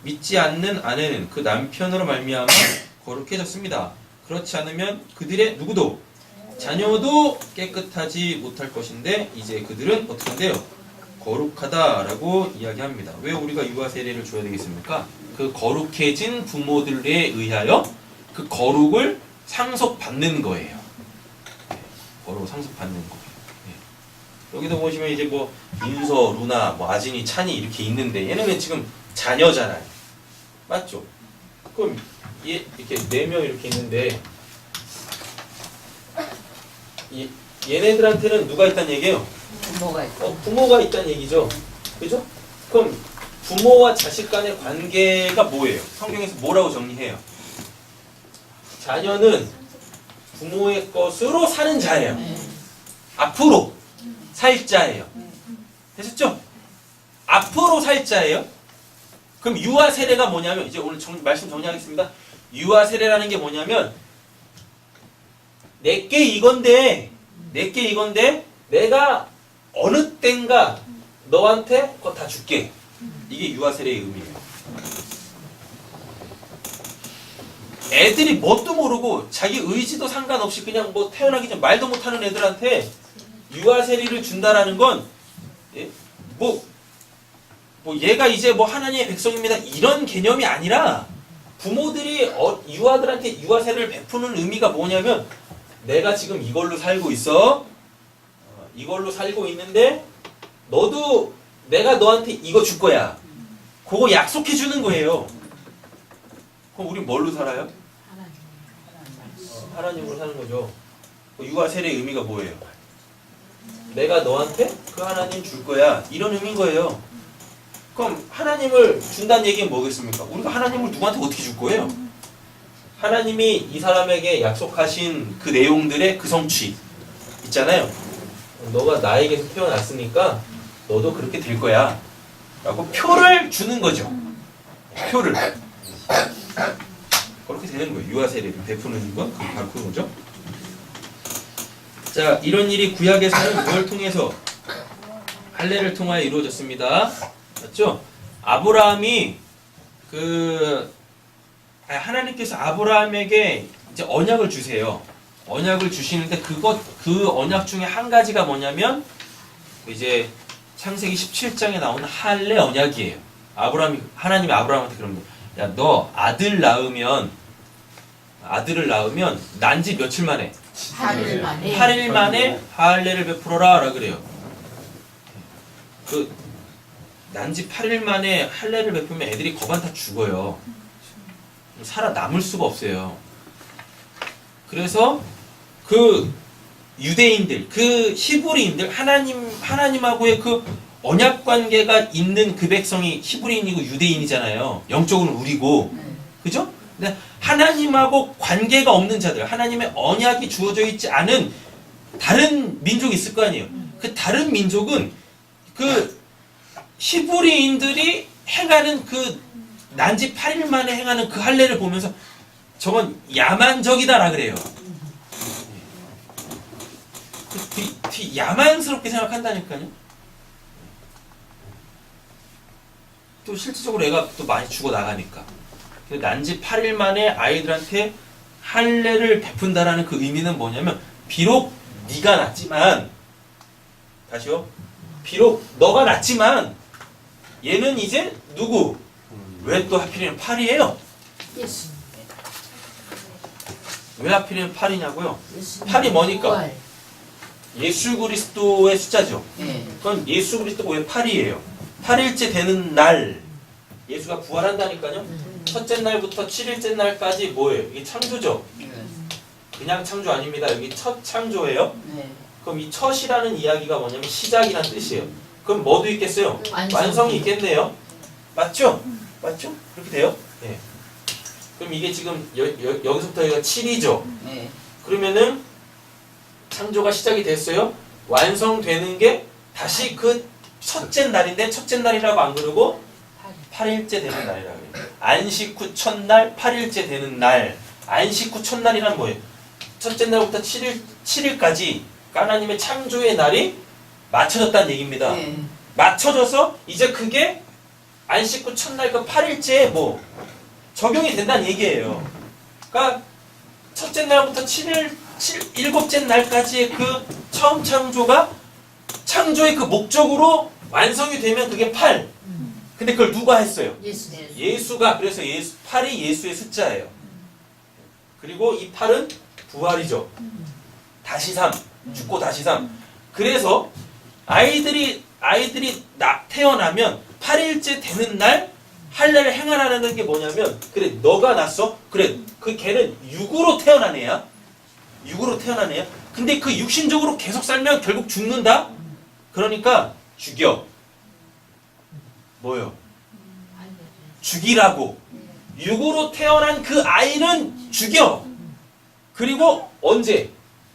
믿지 않는 아내는 그 남편으로 말미암아 거룩해졌습니다. 그렇지 않으면 그들의 누구도 자녀도 깨끗하지 못할 것인데 이제 그들은 어떻게 한대요? 거룩하다라고 이야기합니다. 왜 우리가 유아 세례를 줘야 되겠습니까? 그 거룩해진 부모들에 의하여 그 거룩을 상속받는 거예요. 거룩을 상속받는 거예요. 여기도 보시면 이제 뭐 민서, 루나, 뭐 아진이, 찬이 이렇게 있는데 얘네는 지금 자녀잖아요. 맞죠? 그럼 이렇게 4명 이렇게 있는데 얘네들한테는 누가 있다는 얘기예요? 부모가 있고. 부모가 있다는 얘기죠. 그죠? 그럼 부모와 자식 간의 관계가 뭐예요? 성경에서 뭐라고 정리해요? 자녀는 부모의 것으로 사는 자예요. 앞으로 살 자예요. 되셨죠? 앞으로 살 자예요. 그럼 유아 세례가 뭐냐면 이제 오늘 말씀 정리하겠습니다. 유아 세례라는 게 뭐냐면 내게 이건데 내가 어느 땐가 너한테 그거 다 줄게. 이게 유아 세례의 의미예요. 애들이 뭣도 모르고 자기 의지도 상관없이 그냥 뭐 태어나기 전 말도 못하는 애들한테 유아 세례를 준다라는 건 예? 뭐 얘가 이제 뭐 하나님의 백성입니다 이런 개념이 아니라 부모들이 유아들한테 유아 세례를 베푸는 의미가 뭐냐면 내가 지금 이걸로 살고 있어. 이걸로 살고 있는데 너도 내가 너한테 이거 줄 거야. 그거 약속해 주는 거예요. 그럼 우린 뭘로 살아요? 하나님으로 사는 거죠. 유아 세례의 의미가 뭐예요? 내가 너한테 그 하나님 줄 거야. 이런 의미인 거예요. 그럼 하나님을 준다는 얘기는 뭐겠습니까? 우리가 하나님을 누구한테 어떻게 줄 거예요? 하나님이 이 사람에게 약속하신 그 내용들의 그 성취 있잖아요. 너가 나에게서 태어났으니까 너도 그렇게 될 거야. 라고 표를 주는 거죠. 표를. 그렇게 되는 거예요. 유아 세례를 베푸는 건 바로 그거죠. 자, 이런 일이 구약에서는 뭘 통해서? 할례를 통하여 이루어졌습니다. 맞죠? 아브라함이 하나님께서 아브라함에게 이제 언약을 주세요. 언약을 주시는데 그 언약 중에 한 가지가 뭐냐면 이제 창세기 17장에 나오는 할례 언약이에요. 하나님이 아브라함한테 그럽니다. 야, 너 아들을 낳으면 난지 며칠 만에? 8일 만에 할례를 베풀어라 라 그래요. 난지 8일 만에 할례를 베풀면 애들이 거반 다 죽어요. 살아남을 수가 없어요. 그래서 그 유대인들, 그 히브리인들, 하나님하고의 그 언약 관계가 있는 그 백성이 히브리인이고 유대인이잖아요. 영적으로는 우리고. 그죠? 근데 하나님하고 관계가 없는 자들, 하나님의 언약이 주어져 있지 않은 다른 민족이 있을 거 아니에요. 그 다른 민족은 그 히브리인들이 행하는 그 난지 8일 만에 행하는 그 할례를 보면서 저건 야만적이다라 그래요. 되게 야만스럽게 생각한다니까요. 또 실질적으로 애가 또 많이 죽어 나가니까. 난지 8일 만에 아이들한테 할례를 베푼다라는 그 의미는 뭐냐면 비록 네가 낳지만 다시요. 비록 너가 낳지만 얘는 이제 누구? 왜 또 하필이면 8이에요? 예수. 왜 하필이면 8이냐고요? 8이 뭐니까? 예수 그리스도의 숫자죠. 그건 예수 그리스도가 왜 8이에요? 8일째 되는 날 예수가 부활한다니까요. 첫째 날부터 7일째 날까지 뭐예요? 이게 창조죠. 그냥 창조 아닙니다. 여기 첫 창조예요. 그럼 이 첫이라는 이야기가 뭐냐면 시작이라는 뜻이에요. 그럼 뭐도 있겠어요? 완성이 있겠네요. 맞죠? 맞죠? 그렇게 돼요? 네. 그럼 이게 지금 여기서부터 여기가 7이죠? 그러면은 창조가 시작이 됐어요. 완성되는 게 다시 그 첫째 날인데 첫째 날이라고 안 그러고 8일째 되는 날이라고 해요. 안식 후 첫날 8일째 되는 날. 안식 후 첫날이란 뭐예요? 첫째 날부터 7일까지 하나님의 창조의 날이 맞춰졌다는 얘기입니다. 맞춰져서 이제 그게 안식 후 첫날 그 8일째에 뭐 적용이 된다는 얘기예요. 그러니까 첫째 날부터 7일째 날까지의 그 처음 창조의 그 목적으로 완성이 되면 그게 8. 근데 그걸 누가 했어요? 예수가. 그래서 8이 예수의 숫자예요. 그리고 이 8은 부활이죠. 다시 삶. 죽고 다시 삶. 그래서 아이들이 태어나면 8일째 되는 날 할례를 행하라는 게 뭐냐면 그래 너가 낳았어? 그래 그 걔는 육으로 태어난 애야. 근데 그 육신적으로 계속 살면 결국 죽는다? 그러니까 죽여. 뭐요? 죽이라고. 육으로 태어난 그 아이는 죽여. 그리고 언제?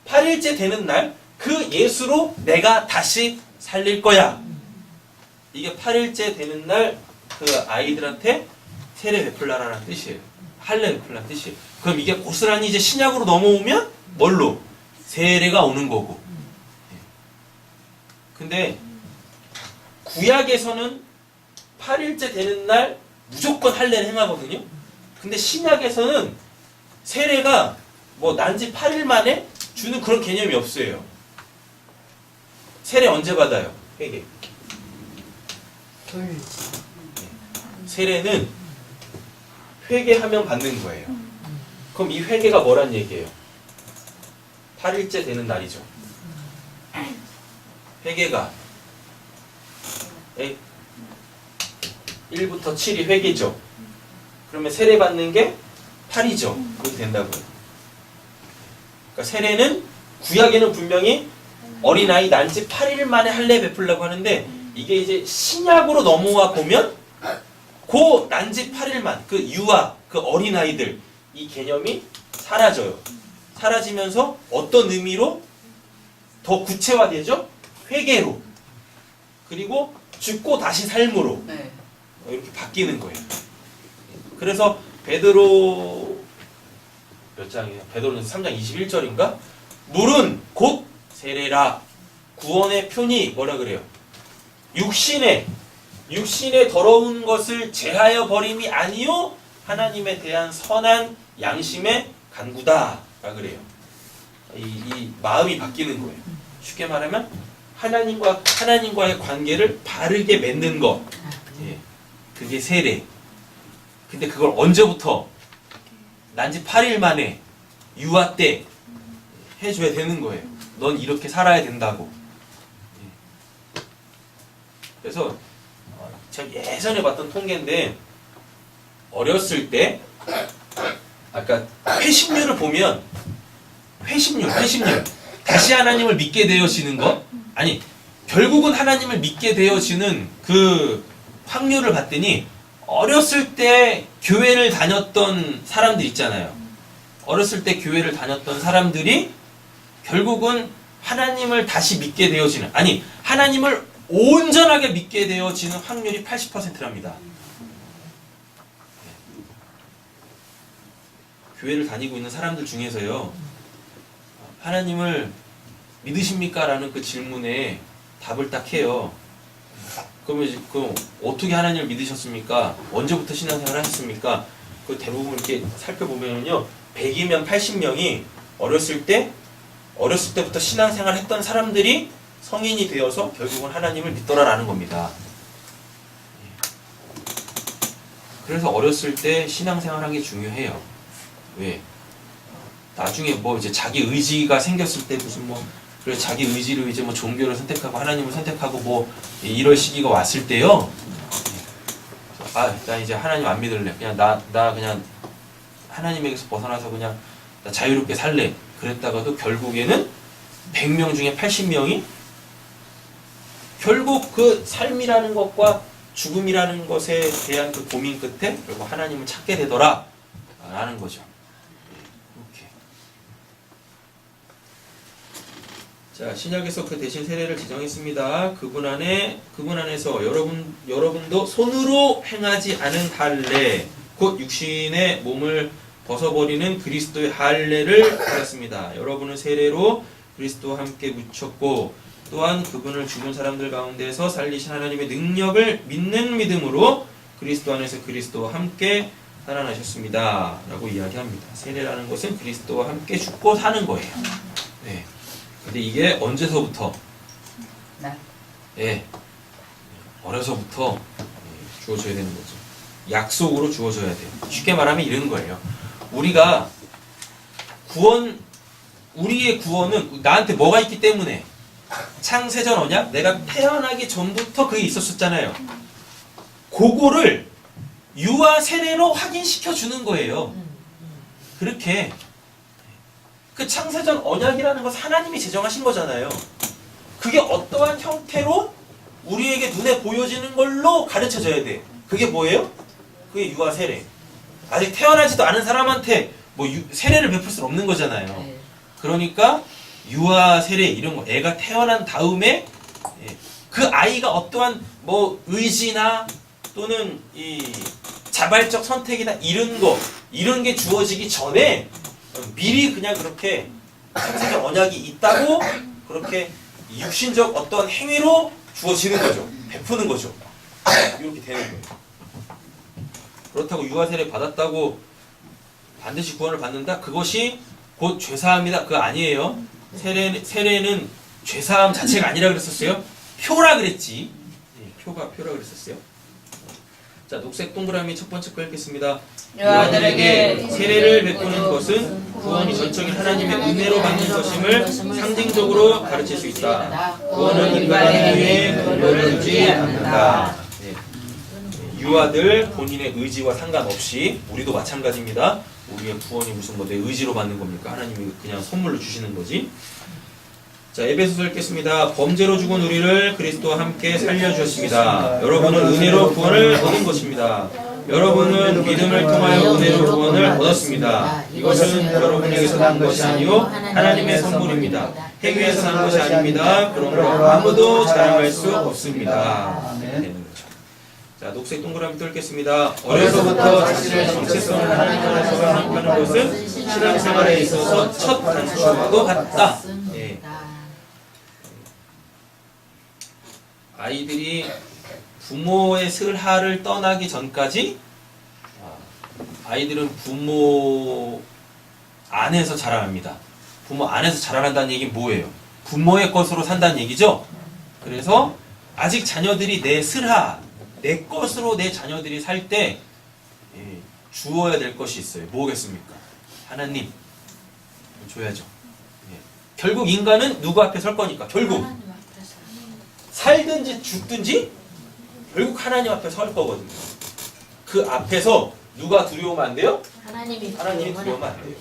8일째 되는 날 그 예수로 내가 다시 살릴 거야. 이게 8일째 되는 날 그 아이들한테 세례 베풀라라는 뜻이에요. 할례 베풀라는 뜻이에요. 그럼 이게 고스란히 이제 신약으로 넘어오면 뭘로? 세례가 오는 거고. 근데 구약에서는 8일째 되는 날 무조건 할례를 행하거든요. 근데 신약에서는 세례가 뭐 난지 8일 만에 주는 그런 개념이 없어요. 세례 언제 받아요? 회개. 세례는 회개하면 받는 거예요. 그럼 이 회개가 뭐란 얘기예요? 8일째 되는 날이죠. 회개가 1부터 7이 회개죠. 그러면 세례 받는 게 8이죠. 그렇게 된다고요. 그러니까 세례는 구약에는 분명히 어린아이 난지 8일 만에 할례 베풀려고 하는데 이게 이제 신약으로 넘어와 보면 그 난지 8일만 그 유아 그 어린아이들 이 개념이 사라져요. 사라지면서 어떤 의미로 더 구체화되죠? 회개로 그리고 죽고 다시 삶으로 이렇게 바뀌는 거예요. 그래서 베드로 몇 장이에요? 베드로는 3장 21절인가? 물은 곧 세례라. 구원의 표니 뭐라 그래요? 육신의 더러운 것을 제하여 버림이 아니요 하나님에 대한 선한 양심의 간구다 라 그래요. 이 마음이 바뀌는 거예요. 쉽게 말하면 하나님과의 관계를 바르게 맺는 것. 예, 그게 세례. 근데 그걸 언제부터? 난지 8일 만에 유아 때 해줘야 되는 거예요. 넌 이렇게 살아야 된다고. 예. 그래서 제가 예전에 봤던 통계인데 어렸을 때 아까 회심률을 보면 회심률 다시 하나님을 믿게 되어지는 것 아니 결국은 하나님을 믿게 되어지는 그 확률을 봤더니 어렸을 때 교회를 다녔던 사람들 있잖아요. 어렸을 때 교회를 다녔던 사람들이 결국은 하나님을 다시 믿게 되어지는 아니 하나님을 온전하게 믿게 되어지는 확률이 80%랍니다. 교회를 다니고 있는 사람들 중에서요. 하나님을 믿으십니까? 라는 그 질문에 답을 딱 해요. 그러면 어떻게 하나님을 믿으셨습니까? 언제부터 신앙생활을 하셨습니까? 그 대부분 이렇게 살펴보면요. 100이면 80명이 어렸을 때부터 신앙생활을 했던 사람들이 성인이 되어서 결국은 하나님을 믿더라라는 겁니다. 그래서 어렸을 때 신앙생활하는 게 중요해요. 왜? 나중에 뭐 이제 자기 의지가 생겼을 때 무슨 뭐 그래 자기 의지로 이제 뭐 종교를 선택하고 하나님을 선택하고 뭐 이럴 시기가 왔을 때요. 나 이제 하나님 안 믿을래. 그냥 나 그냥 하나님에게서 벗어나서 그냥 나 자유롭게 살래. 그랬다가도 결국에는 100명 중에 80명이 결국 그 삶이라는 것과 죽음이라는 것에 대한 그 고민 끝에 결국 하나님을 찾게 되더라 라는 거죠. 이렇게. 자, 신약에서 그 대신 세례를 지정했습니다. 그분 안에서 여러분도 손으로 행하지 않은 할례 곧 육신의 몸을 벗어버리는 그리스도의 할례를 하였습니다. 여러분은 세례로 그리스도와 함께 묻혔고 또한 그분을 죽은 사람들 가운데서 살리신 하나님의 능력을 믿는 믿음으로 그리스도 안에서 그리스도와 함께 살아나셨습니다. 라고 이야기합니다. 세례라는 것은 그리스도와 함께 죽고 사는 거예요. 네. 근데 이게 언제서부터? 예. 어려서부터 주어져야 되는 거죠. 약속으로 주어져야 돼요. 쉽게 말하면 이런 거예요. 우리의 구원은 나한테 뭐가 있기 때문에 창세전 언약? 내가 태어나기 전부터 그게 있었었잖아요. 그거를 유아 세례로 확인시켜 주는 거예요. 그렇게 그 창세전 언약이라는 것은 하나님이 제정하신 거잖아요. 그게 어떠한 형태로 우리에게 눈에 보여지는 걸로 가르쳐줘야 돼. 그게 뭐예요? 그게 유아 세례. 아직 태어나지도 않은 사람한테 뭐 세례를 베풀 수는 없는 거잖아요. 그러니까 유아 세례 이런 거 애가 태어난 다음에 그 아이가 어떠한 뭐 의지나 또는 이 자발적 선택이나 이런 게 주어지기 전에 미리 그냥 그렇게 상세적 언약이 있다고 그렇게 육신적 어떤 행위로 주어지는 거죠. 베푸는 거죠. 이렇게 되는 거예요. 그렇다고 유아 세례 받았다고 반드시 구원을 받는다? 그것이 곧 죄사함이다. 그거 아니에요. 세례는 죄사함 자체가 아니라 그랬었어요. 표라 그랬지. 표라 그랬었어요. 자, 녹색 동그라미 첫 번째 거 읽겠습니다. 유아들에게 세례를 베푸는 것은 구원이 전적인 하나님의 은혜로 받는 것임을 상징적으로 가르칠 수 있다. 구원은 인간의 행위에 근거를 두지 않는다. 네. 유아들 본인의 의지와 상관없이 우리도 마찬가지입니다. 우리의 구원이 무슨 뭐 내 의지로 받는 겁니까? 하나님이 그냥 선물로 주시는 거지. 자, 에베소서 읽겠습니다. 범죄로 죽은 우리를 그리스도와 함께 살려주셨습니다. 여러분은 은혜로 구원을 얻은 것입니다. 여러분은 믿음을 통하여 은혜로 구원을 얻었습니다. 이것은 여러분에게서 난 것이 아니요 하나님의 선물입니다. 행위에서 난 것이 아닙니다. 그러므로 아무도 자랑할 수 없습니다. 되는 거죠. 자, 녹색 동그라미 또 읽겠습니다. 어려서부터 자신의 정체성을 하나님 안에서 생각하는 것은 신앙생활에 있어서 첫 단추와도 같다. 예. 아이들이 부모의 슬하를 떠나기 전까지 아이들은 부모 안에서 자라납니다. 부모 안에서 자라난다는 얘기는 뭐예요? 부모의 것으로 산다는 얘기죠? 그래서 아직 자녀들이 내 슬하, 내 것으로 내 자녀들이 살 때 주어야 될 것이 있어요. 뭐겠습니까? 하나님 줘야죠. 결국 인간은 누구 앞에 설 거니까 결국 살든지 죽든지 결국 하나님 앞에 설 거거든요. 그 앞에서 누가 두려우면 안 돼요? 하나님이 두려우면 안 돼요.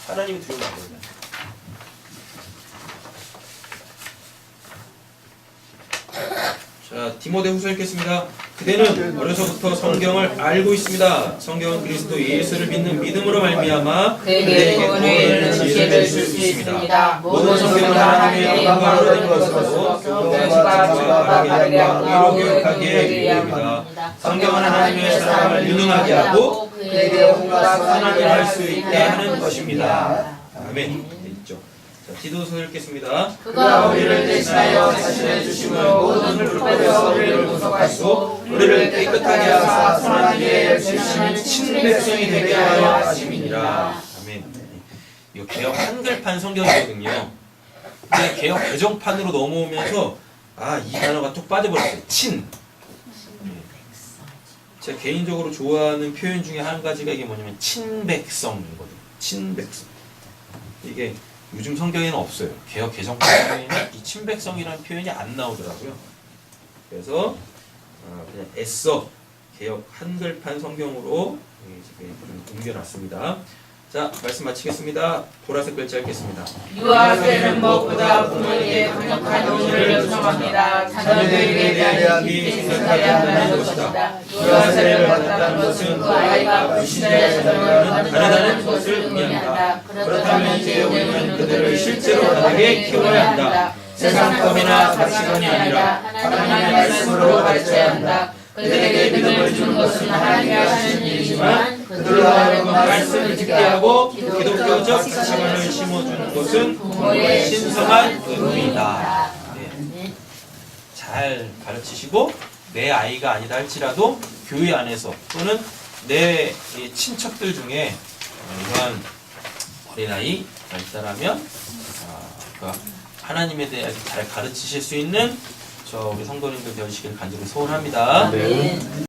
하나님이 두려우면 안 됩니다. 자, 디모데후서 읽겠습니다. 그대는 어려서부터 성경을 알고 있습니다. 성경은 그리스도 예수를 믿는 믿음으로 말미암아 그대에게 구원에 이르는 지혜를 줄 수 있습니다. 모든 성경은 하나님의 영광으로 된 것으로 교회가 바르게 하고 교육하게 이릅니다. 성경은 하나님의 사람을 유능하게 하고 그에게 온갖 선한 일을 할 수 있게 하는 것입니다. 아멘. 있죠. 자, 디도서 읽겠습니다. 그가 우리를 대신하여 자신의 주심을 모든 불법에서 우리를 구속하시고 우리를 깨끗하게 하사 선한 일에 열심히 친백성이 되게 하여 하심이니라. 아멘. 이거 개혁 한글판 성경이거든요. 근데 개혁 개정판으로 넘어오면서 이 단어가 뚝 빠져버렸어요. 친. 제가 개인적으로 좋아하는 표현 중에 한 가지가 이게 뭐냐면 친백성이거든요. 친백성. 이게 요즘 성경에는 없어요. 개혁 개정판에는 이 친백성이라는 표현이 안 나오더라고요. 그래서 그냥 애써 개혁 한글판 성경으로 옮겨놨습니다. 자, 말씀 마치겠습니다. 보라색 글자 읽겠습니다. 유아세는 무엇보다 부모에게 강력한 의무를 요청합니다. 자녀들에게 대한 깊이 생각해야 한다는 것이다. 유아세를 받았다는 것은 그 아이가 불신자의 자녀를 가르다는 것을 의미한다. 그렇다면 이제 우리는 그들을 실제로 바르게 키워야 한다. 세상법이나 가치관이 아니라 하나님의 말씀으로 가르쳐야 한다. 그들에게 믿음을 주는 것은 하나님이 하시는 일이지만 그들로 하여금 말씀을 듣게 하고 기독교적 가치관을 심어주는 것은 부모의 신성한 의무이다. 잘 가르치시고 내 아이가 아니다 할지라도 교회 안에서 또는 내 친척들 중에 이러한 어린아이가 있다라면 하나님에 대해 잘 가르치실 수 있는 우리 성도님들 되시길 간절히 소원합니다. 네.